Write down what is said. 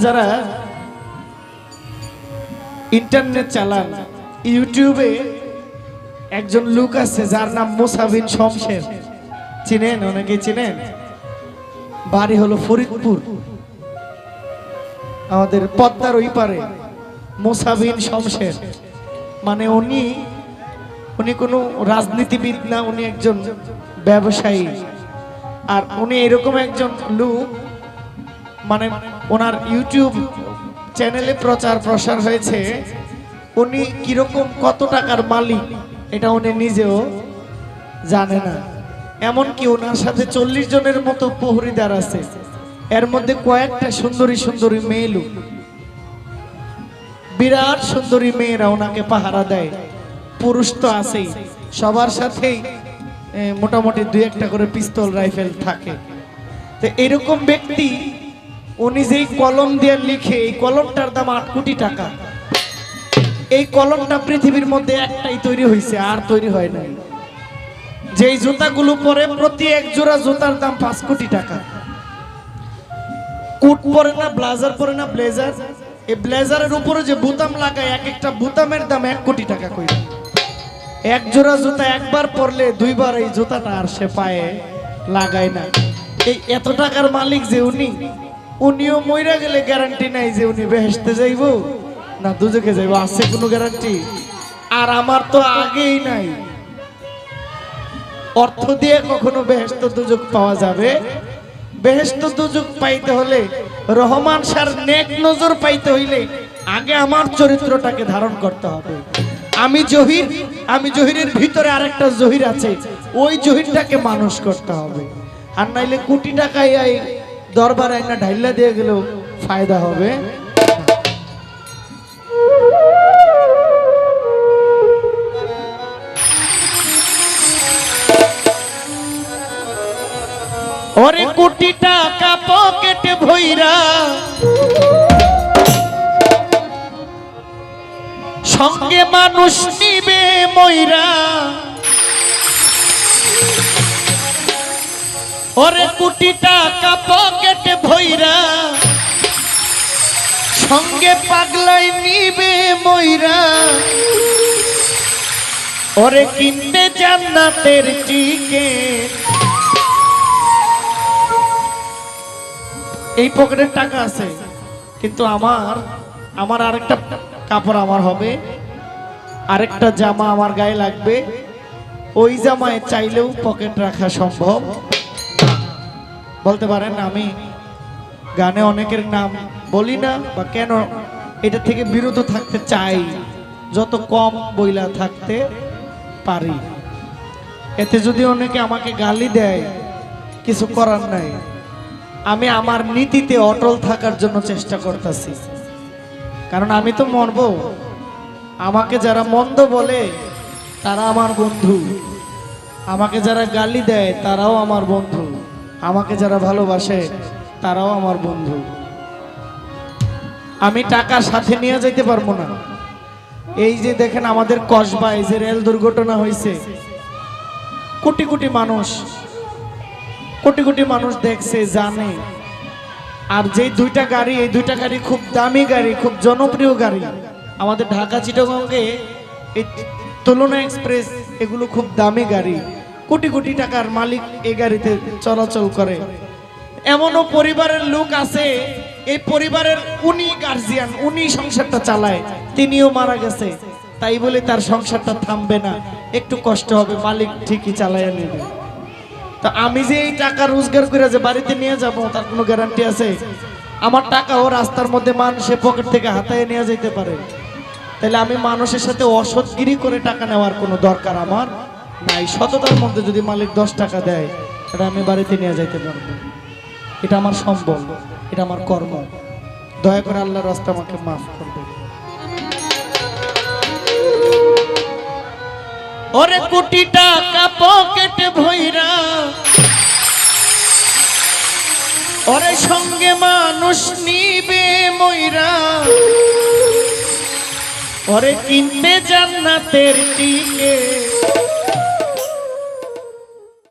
যারা ইন্টারনেট চালান, ইউটিউবে একজন লোক আছে যার নাম মুসা বিন শমশের, চিনেন? অনেকে চিনেন। বাড়ি হলো ফরিদপুর, আমাদের পদ্মার ওই পারে। মুসা বিন শমশের মানে উনি কোনো রাজনীতিবিদ না, উনি একজন ব্যবসায়ী। আর উনি এরকম একজন লোক, মানে ওনার ইউটিউব চ্যানেলে প্রচার প্রসার হয়েছে উনি কিরকম কত টাকার মালিক এটা উনি নিজেও জানে না। এমনকি ওনার সাথে 40 জনের মতো প্রহরীদার আছে, এর মধ্যে কয়েকটা সুন্দরী সুন্দরী মেয়ে লোক, বিরাট সুন্দরী মেয়েরা ওনাকে পাহারা দেয়। পুরুষ তো আছেই, সবার সাথেই মোটামুটি 2-1টা করে পিস্তল রাইফেল থাকে। তো এরকম ব্যক্তি উনি যেই কলম দিয়ে লিখে, এই কলমটার দাম 8 কোটি টাকা। এই কলমটা পৃথিবীর মধ্যে একটাই তৈরি হয়েছে, আর তৈরি হয় নাই। যেই জুতাগুলো পরে, প্রতি এক জোড়া জুতার দাম 5 কোটি টাকা। কোট পরে না, ব্লেজার পরে না, ব্লেজার, এই ব্লেজারের উপরে যে বুতাম লাগায়, এক একটা বুতামের দাম 1 কোটি টাকা কইরা। এক জোড়া জুতা একবার পরলে 2বার এই জুতাটা আর সে পায়ে লাগায় না। এই এত টাকার মালিক যে উনিও মইরা গেলে গ্যারান্টি নাই যে উনি বেহেশতে যাইব না দুজকে যাইব, আছে কোনো গ্যারান্টি? আর আমার তো আগেই নাই। অর্থ দিয়ে কখনো বেহেশত দুজক পাওয়া যাবে? বেহেশত দুজক পাইতে হলে, রহমান শাহর নেক নজর পাইতে হইলে আগে আমার চরিত্রটাকে ধারণ করতে হবে। আমি জহির, আমি জহিরের ভিতরে আরেকটা জহির আছে, ওই জহিরটাকে মানুষ করতে হবে। আর নাইলে কোটি টাকায় এই দরবারে একটা ঢাইলা দিয়ে গেলেও ফায়দা হবে। ওরে কোটি টাকা পকেটে ভইরা, সঙ্গে মানুষ নিবে মইরা। ওরে কোটি টাকা পকেটে ভইরা, সঙ্গে পাগলাই নিবে মইরা। ওরে কিনতে জান্নাতের টিকেট। এই পকেটের টাকা আছে, কিন্তু আমার আরেকটা কাপড় আমার হবে, আরেকটা জামা আমার গায়ে লাগবে। ওই জামায় চাইলেও পকেট রাখা সম্ভব। বলতে পারেন আমি গানে অনেকের নাম বলি না, বা কেন এটা থেকে বিরত থাকতে চাই, যত কম বইলা থাকতে পারি। এতে যদি অনেকে আমাকে গালি দেয়, কিছু করার নাই। আমি আমার নীতিতে অটল থাকার জন্য চেষ্টা করতেছি, কারণ আমি তো মরব। আমাকে যারা মন্দ বলে তারা আমার বন্ধু, আমাকে যারা গালি দেয় তারাও আমার বন্ধু, আমাকে যারা ভালোবাসে তারাও আমার বন্ধু। আমি টাকা সাথে নিয়ে যেতে পারবো না। এই যে দেখেন আমাদের কসবায় যে রেল দুর্ঘটনা হয়েছে, কোটি কোটি মানুষ দেখছে, জানে। আর যে 2টা গাড়ি, এই 2টা গাড়ি খুব দামি গাড়ি, খুব জনপ্রিয় গাড়ি। আমাদের ঢাকা চিটাগংয়ে এই তুলনা এক্সপ্রেস, এগুলো খুব দামি গাড়ি, কোটি কোটি টাকার মালিক এই গাড়িতে চলাচল করে। এমনও পরিবারের লোক আছে, এই পরিবারের উনি গার্জিয়ান, উনি সংসারটা চালায়, তিনিও মারা গেছে। তাই বলে তার সংসারটা থামবে না, একটু কষ্ট হবে, মালিক ঠিকই চালাইয়া নেবে। তো আমি যে এই টাকা রোজগার করে যে বাড়িতে নিয়ে যাব, তার কোনো গ্যারান্টি আছে? আমার টাকা ও রাস্তার মধ্যে মানুষের পকেট থেকে হাতায় নিয়ে যেতে পারে। তাহলে আমি মানুষের সাথে অসৎগিরি করে টাকা নেওয়ার কোনো দরকার আমার নাই। সততার মধ্যে যদি মালিক 10 টাকা দেয়, এটা আমি বাড়িতে নিয়ে যাইতে পারবো। এটা আমার সম্বল, এটা আমার কর্ম। দয়া করে আল্লাহর রাস্তা আমাকে মাফ করবে। ওরে কোটি টাকা পকেটে ভইরা, ওরে সঙ্গে মানুষ নিবে মইরা। ওরে কিনতে জান্নাতের টিকেট।